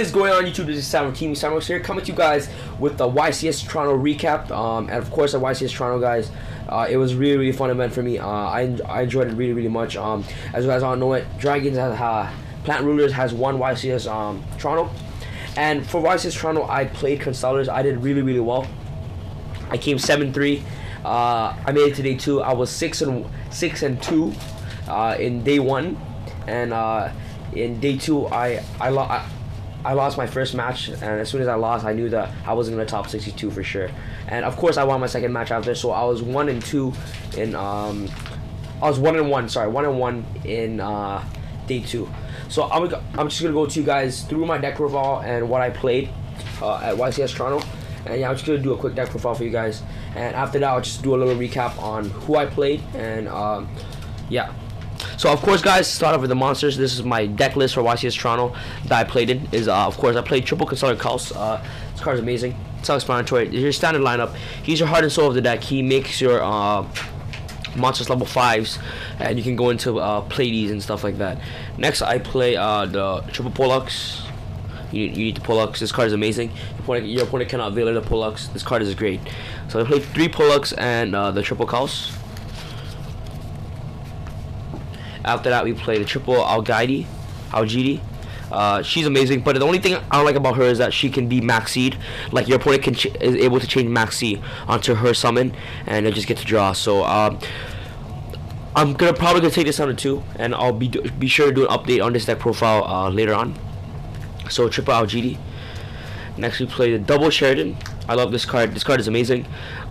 What is going on YouTube? This is Sam from TeamSamuraiX here, coming to you guys with the YCS Toronto recap. And of course, the YCS Toronto, guys, it was really fun event for me. I enjoyed it really much. As you guys all know it, Dragons Plant Rulers has won YCS Toronto, and for YCS Toronto, I played Constellars. I did really well. I came 7-3. I made it to day 2. I was 6-2 in day 1, and in day 2, I lost my first match, and as soon as I lost, I knew that I wasn't gonna top 62 for sure. And of course, I won my second match after, so I was 1-2 in I was 1-1. Sorry, 1-1 in day 2. So I'm just gonna go to you guys through my deck profile and what I played at YCS Toronto. And yeah, I'm just gonna do a quick deck profile for you guys, and after that, I'll just do a little recap on who I played and yeah. So of course, guys, start off with the monsters. This is my deck list for YCS Toronto that I played in. Is of course I played triple Constellar Kaus. This card is amazing. Self-explanatory. It's your standard lineup. He's your heart and soul of the deck. He makes your monsters level 5s, and you can go into Pledies and stuff like that. Next, I play the triple Pollux. You need the Pollux. This card is amazing. Your opponent cannot veil the Pollux. This card is great. So I played 3 Pollux and the triple Kaus. After that, we play the triple Algiedi. She's amazing, but the only thing I don't like about her is that she can be Maxx C. Like, your opponent is able to change Maxx C onto her summon, and they just get to draw. So I'm probably gonna take this down to 2, and I'll be sure to do an update on this deck profile later on. So triple Algiedi. Next, we play the double Sheratan. I love this card. This card is amazing.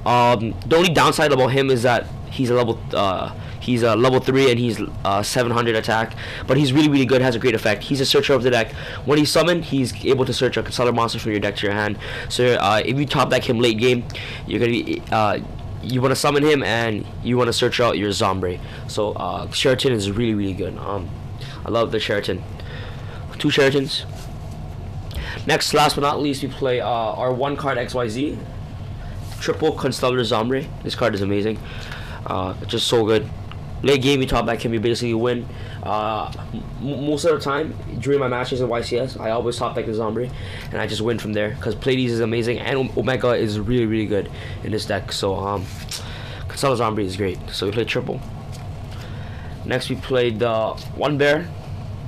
The only downside about him is that he's a level 3 and he's 700 attack, but he's really good. Has a great effect. He's a searcher of the deck. When he's summoned, he's able to search a Constellar monster from your deck to your hand. So if you top deck him late game, you're gonna be you want to summon him and you want to search out your Sombre. So Sheratan is really good. I love the Sheratan. 2 Sheratans. Next, last but not least, we play our 1 card XYZ triple Constellar Sombre. This card is amazing. Just so good. Late game, you top deck him, you basically win. Most of the time during my matches in YCS, I always top deck the Sombre, and I just win from there because Pledies is amazing and Omgea is really good in this deck. So Constellar Sombre is great. So we play triple. Next, we played the 1 bear.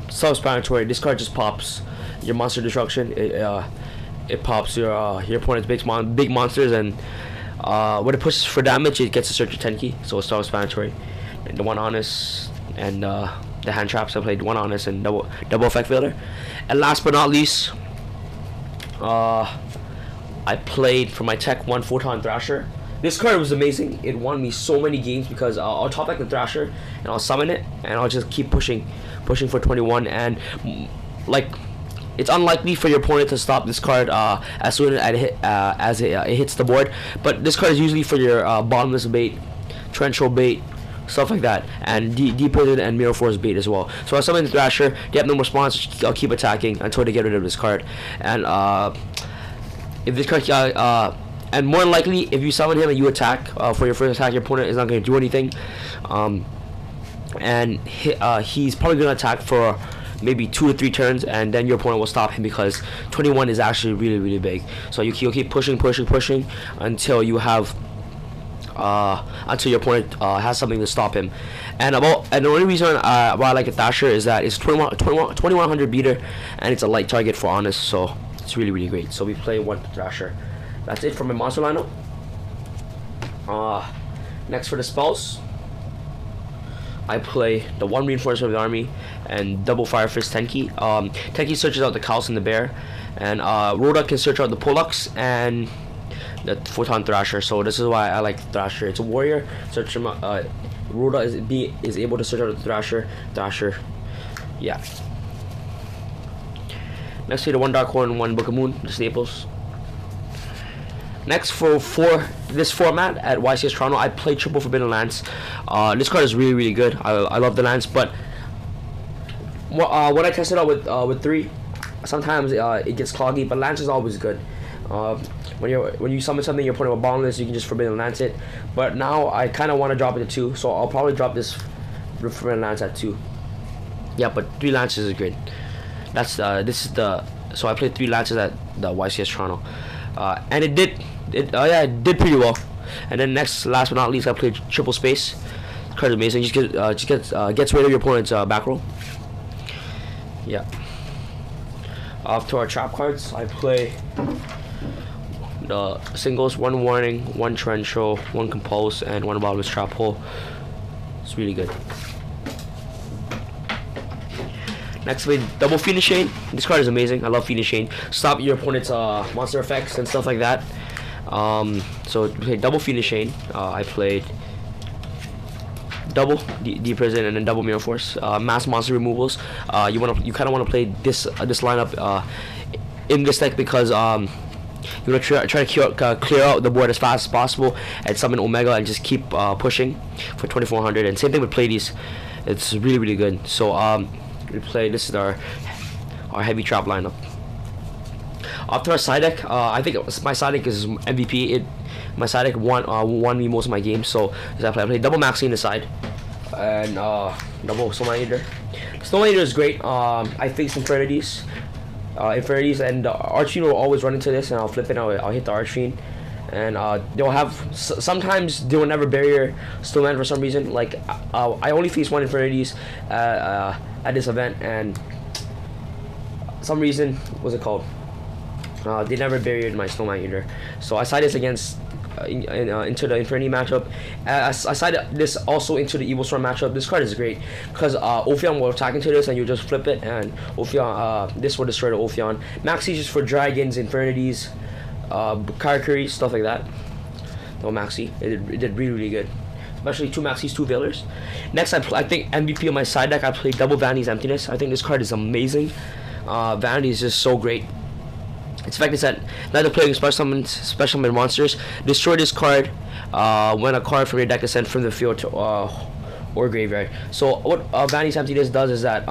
Self-explanatory. This card just pops your monster destruction. It pops your opponent's big monsters, and when it pushes for damage, it gets to search your Tenki. So it's self-explanatory. And the 1 honest and the hand traps. I played 1 honest and double effect failure. And last but not least, I played for my tech 1 Photon Thrasher. This card was amazing. It won me so many games because I'll top deck the Thrasher and I'll summon it and I'll just keep pushing for 21, and like, it's unlikely for your opponent to stop this card as soon as it hits the board. But this card is usually for your Bottomless bait, Torrential bait, stuff like that, and D Fissure and Mirror Force bait as well. So I summon the Thrasher. They have no response. I'll keep attacking until they get rid of this card. And if this card and more than likely, if you summon him and you attack for your first attack, your opponent is not going to do anything. And he's probably going to attack for maybe 2 to 3 turns, and then your opponent will stop him because 21 is actually really big. So you'll keep pushing until you have until your opponent has something to stop him. And the only reason why I like a Thrasher is that it's 2100 beater, and it's a light target for honest, so it's really great. So we play 1 Thrasher. That's it for my monster lineup. Next, for the spells, I play the 1 Reinforcement of the Army and double Fire Fist Tenki. Tenki searches out the Kaus and the Bear, and ROTA can search out the Pollux and the Photon Thrasher. So this is why I like Thrasher. It's a warrior. Search him out. ROTA is able to search out the Thrasher. Yeah. Next, to the 1 Dark Horn, 1 Book of Moon, the staples. Next, for this format at YCS Toronto, I play triple Forbidden Lance. This card is really good. I love the Lance, but when I test it out with 3, sometimes it gets cloggy, but Lance is always good. When you summon something, your opponent with Bottomless, you can just Forbidden Lance it. But now I kind of want to drop it to 2, so I'll probably drop this Forbidden Lance at 2. Yeah, but 3 Lances is great. That's this is the So I played 3 lances at the YCS Toronto, and it did pretty well. And then last but not least, I played triple space. This card is amazing. Gets rid of your opponent's back row. Yeah. Off to our trap cards, I play the singles: 1 warning, 1 torrential, 1 Compuls, and 1 bottomless trap hole. It's really good. Next, we double Fiendish chain. This card is amazing. I love Fiendish chain. Stop your opponent's monster effects and stuff like that. So we played double Fiendish chain. I played double D Prison and then double Mirror Force. Mass monster removals. You kind of want to play this lineup in this deck because you want to try to clear out the board as fast as possible and summon Omgea and just keep pushing for 2400. And same thing with Pledies. It's really good. So we play. This is our heavy trap lineup. After our side deck, I think my side deck is MVP. My side deck won me most of my games. So I play double Maxx C in the side and double Snowman Eater. Snowman Eater is great. I face Infinities, and Archfiend will always run into this, and I'll flip it. I'll hit the Archfiend, and they'll have sometimes they will never barrier Snowman for some reason. Like I only face 1 Infinities at this event, and some reason, what's it called? They never barriered my Snowman Eater, so I side this against into the Infinity matchup. I side this also into the Evil Storm matchup. This card is great because Ophion will attack into this and you just flip it, and Ophion this will destroy the Ophion. Maxx C is just for dragons, infinities, Karakuri, stuff like that. No, Maxx C, it did really good, especially 2 Maxx C's, 2 Veilers. Next, I think MVP on my side deck, I played double Vanitys Emptiness. I think this card is amazing. Vanity is just so great. Its effect is that neither playing special summon monsters. Destroy this card when a card from your deck is sent from the field to or graveyard. So what Vanitys Emptiness does is that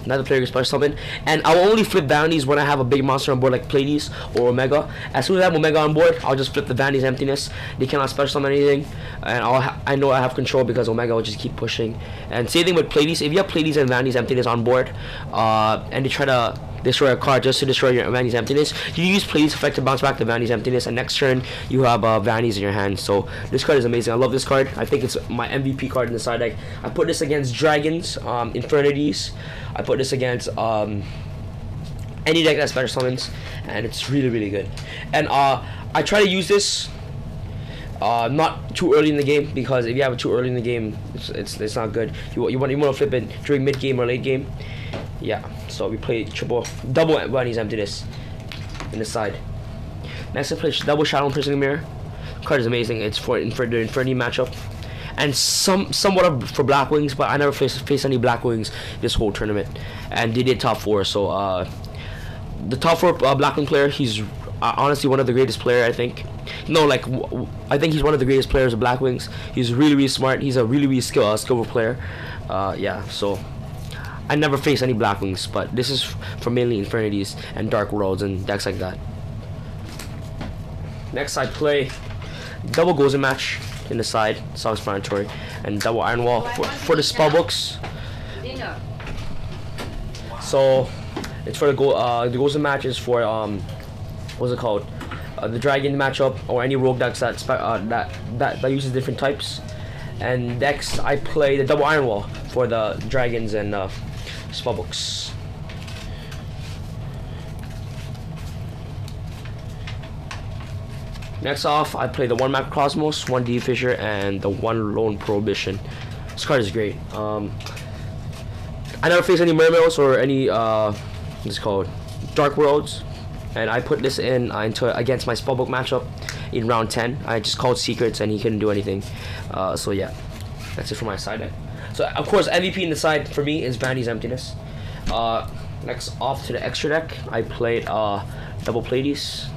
neither player can special summon, and I'll only flip Vanitys when I have a big monster on board like Pledies or Omgea. As soon as I have Omgea on board, I'll just flip the Vanitys Emptiness. They cannot special summon anything, and I know I have control because Omgea will just keep pushing. And same thing with Pledies. If you have Pledies and Vanitys Emptiness on board, and they try to destroy a card just to destroy your Vanitys Emptiness, you use Pledies effect to bounce back the Vanitys Emptiness, and next turn you have Vanitys in your hand. So this card is amazing. I love this card. I think it's my MVP card in the side deck. I put this against dragons, infinities. I put this against any deck that special summons, and it's really good. And I try to use this not too early in the game, because if you have it too early in the game, it's not good. You want to flip it during mid game or late game. Yeah, so we play double Vanitys Emptiness in the side. Next, I play double Shadow Imprisoning Mirror. Card is amazing. It's for the Infinity matchup, and somewhat for Black Wings, but I never faced any Black Wings this whole tournament, and they did top 4. So the top 4 Black Wing player, he's honestly one of the greatest player, I think. No, like I think he's one of the greatest players of Black Wings. He's really smart. He's a really skillful player. Yeah, so I never faced any Black Wings, but this is for mainly Infinities and Dark Worlds and decks like that. Next, I play double Gozen match in the side, self-explanatory, and double Iron Wal for the spell books. So it's for the Gozen match is for what's it called? The dragon matchup, or any rogue decks that uses different types. And next, I play the double Iron Wal for the dragons and spellbooks. Next off, I play the 1 Macrocosmos, 1 D Fissure, and the 1 Lone Prohibition. This card is great. I never faced any Mermails or any what's it called, Dark Worlds, and I put this in against my spellbook matchup in round 10. I just called secrets and he couldn't do anything. So yeah, that's it for my side deck. So of course, MVP in the side for me is Vanitys Emptiness. Next off to the extra deck, I played double Pledies.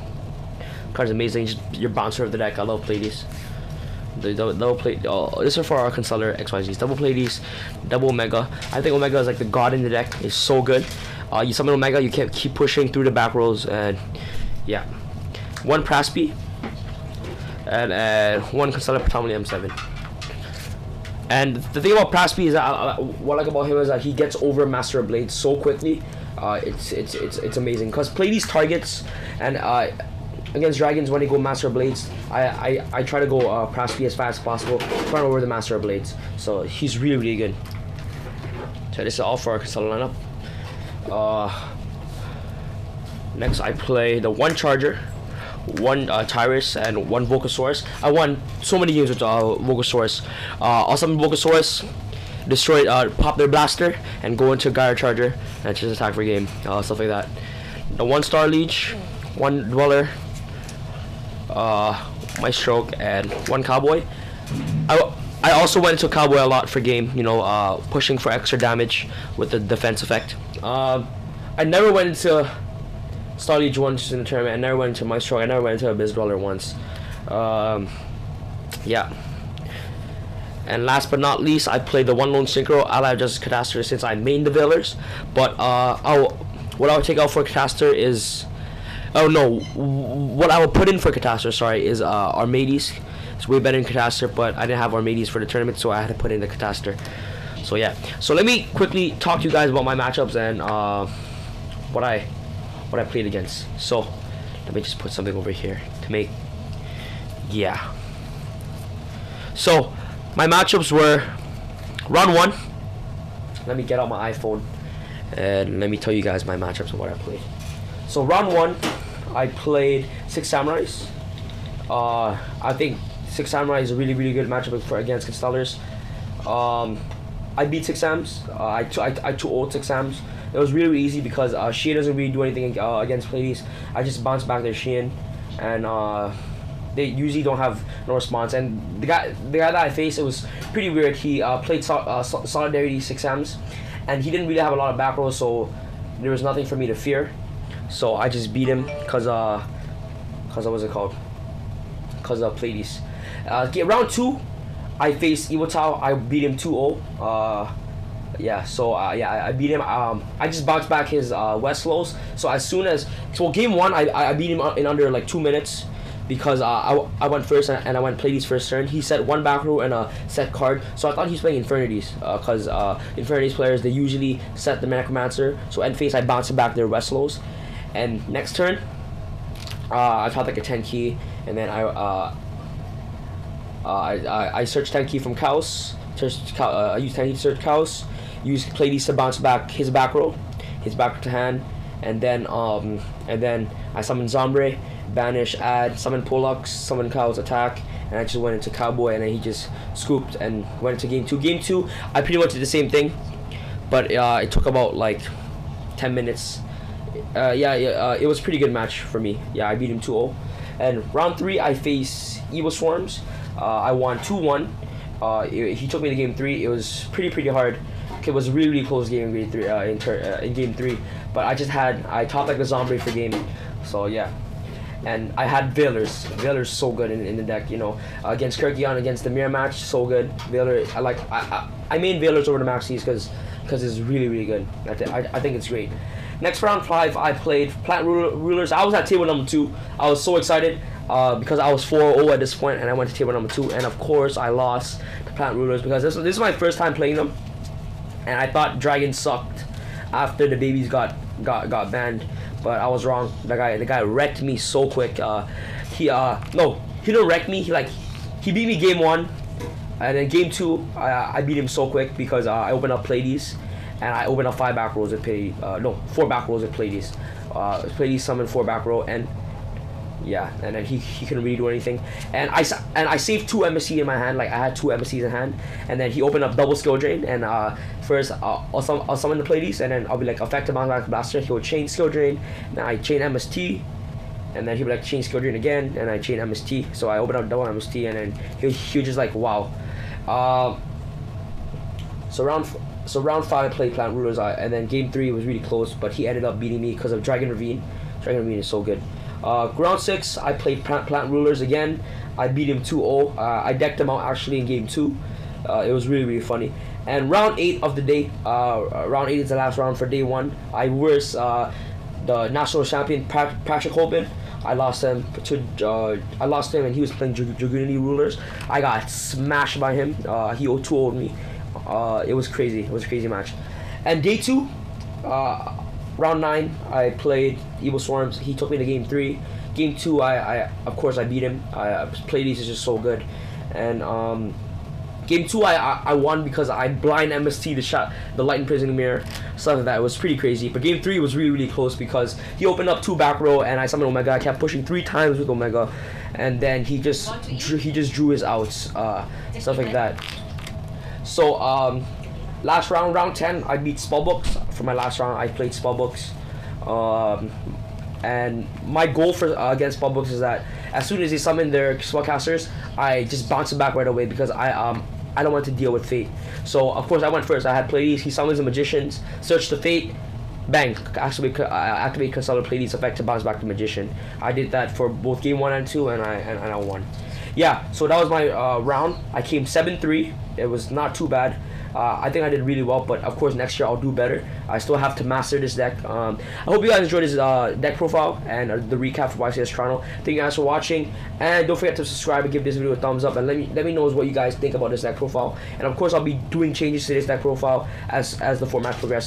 Card's amazing, just your bouncer of the deck. I love Pledies. The double plate. This is for our Constellar XYZs. Double Pledies, double Omgea. I think Omgea is like the god in the deck. It's so good. You summon Omgea, you can keep pushing through the back rows, and yeah, 1 Praesepe and 1 Constellar Bottomless M7. And the thing about Praesepe is that what I like about him is that he gets over Master of Blades so quickly. it's amazing because Pledies targets and against dragons when they go Master of Blades, I try to go Praesepe as fast as possible, run over the Master of Blades. So he's really good. So this is all for our Crystal lineup. Next I play the 1 Charger, 1 Tiras, and 1 Volcasarus. I won so many games with Volcasarus. I'll summon Volcasarus, destroy pop their blaster, and go into Gaia Charger and just attack for game, stuff like that. The 1 Starleige, 1 Dweller, my stroke, and 1 Cowboy. I also went into Cowboy a lot for game, you know, pushing for extra damage with the defense effect. I never went into Starleige once in the tournament. I never went into my stroke. I never went into Abyss Dweller once. Yeah. And last but not least, I played the 1 Lone Synchro Ally of Justice Catastor since I mained the Veilers. But what I'll take out for Catastor is, oh no, what I will put in for Catastor, sorry, is Armades. It's way better than Catastor, but I didn't have Armades for the tournament, so I had to put in the Catastor. So yeah, so let me quickly talk to you guys about my matchups and what I played against. So let me just put something over here to make, yeah. So my matchups were round 1. Let me get out my iPhone and let me tell you guys my matchups and what I played. So round 1, I played 6 Samurais. I think 6 Samurai is a really good matchup for against Constellars. I beat 6 Sams. I 2-0 6 Sams. It was really easy because Shia doesn't really do anything against Pledies. I just bounce back their Shein, and they usually don't have no response. And the guy that I faced, it was pretty weird. He played Solidarity 6 Sams, and he didn't really have a lot of back rolls, so there was nothing for me to fear. So I just beat him because what's it called? Because of Pledies. Round 2, I faced Iwatao. I beat him 2-0. Yeah, so yeah, I beat him. I just bounced back his West lows. So as soon as game 1, I beat him in under like 2 minutes because I went first and I went Pledies first turn. He set 1 back row and a set card. So I thought he was playing Infernities because Infernities players, they usually set the Necromancer. So end phase I bounced back their West lows, and next turn I thought like a Tenki, and then I searched Tenki from Chaos. I used Tenki to search Chaos. Used Pledies to bounce back his back row, to hand, and then I summoned Sombre, banish, add, summon Pollux, summon Chaos, attack, and I just went into Cowboy, and then he just scooped and went into game 2. Game 2, I pretty much did the same thing, but it took about like 10 minutes. It was a pretty good match for me. Yeah, I beat him 2-0. And round 3, I faced Evil Swarms. I won 2-1. He took me to game 3. It was pretty hard. It was a really close game in game 3. In game 3, but I topped like the Sombre for game. So yeah, and I had Veilers. Veilers so good in the deck. You know, against Kirkion, against the mirror match, so good. Veiler, I made Veilers over the Maxx C because it's really good. I think it's great. Next round 5, I played Plant Rulers. I was at table number 2. I was so excited because I was 4-0 at this point, and I went to table number 2, and of course I lost to Plant Rulers because this is my first time playing them, and I thought Dragons sucked after the babies got banned, but I was wrong. The guy wrecked me so quick. He didn't wreck me. He beat me game 1, and then game 2 I beat him so quick because I opened up Pledies. And I opened up 5 back rows with 4 back rows with Pledies. Pledies summoned 4 back row, and yeah, and then he couldn't really do anything. And I saved 2 MSC in my hand. Like I had 2 MSCs in hand, and then he opened up double skill drain. And first I'll summon the Pledies, and then I'll be like effective bounce back blaster. He will chain skill drain, then I chain MST, and then he'll be like chain skill drain again, and I chain MST. So I open up double MST, and then he'll just like wow. So round 5 I played Plant Rulers, and then game 3 was really close, but he ended up beating me because of Dragon Ravine. Dragon Ravine is so good. Round 6 I played Plant Rulers again. I beat him 2-0. I decked him out actually in game 2. It was really funny. And round 8 of the day, round 8 is the last round for day 1. I versed the national champion Patrick Holben. I lost him and he was playing Dragunity Rulers. I got smashed by him. He 2-0'd me. It was crazy. It was a crazy match. And day 2, round 9, I played Evil Swarms. He took me to game 3. Game 2, I of course I beat him. Pledies is just so good, and game 2 I won because I blind MYST the Light Imprisoning Mirror, stuff like that. It was pretty crazy. But game 3 was really close because he opened up 2 back row and I summoned Omgea. I kept pushing 3 times with Omgea, and then he just drew his outs, stuff like that. So last round, round 10, I beat Spellbooks. For my last round, I played Spellbooks. And my goal for against Pollux is that as soon as they summon their spellcasters, I just bounce them back right away because I don't want to deal with Fate. So of course I went first. I had Pledies. He summons the Magicians, search the Fate, bang, activate Constellar Pledies effect to bounce back the Magician. I did that for both game 1 and 2, and I won. Yeah, so that was my round. I came 7-3. It was not too bad. I think I did really well, but of course next year I'll do better. I still have to master this deck. I hope you guys enjoyed this deck profile and the recap for YCS Toronto. Thank you guys for watching, and don't forget to subscribe and give this video a thumbs up, and let me know what you guys think about this deck profile. And of course I'll be doing changes to this deck profile as the format progresses.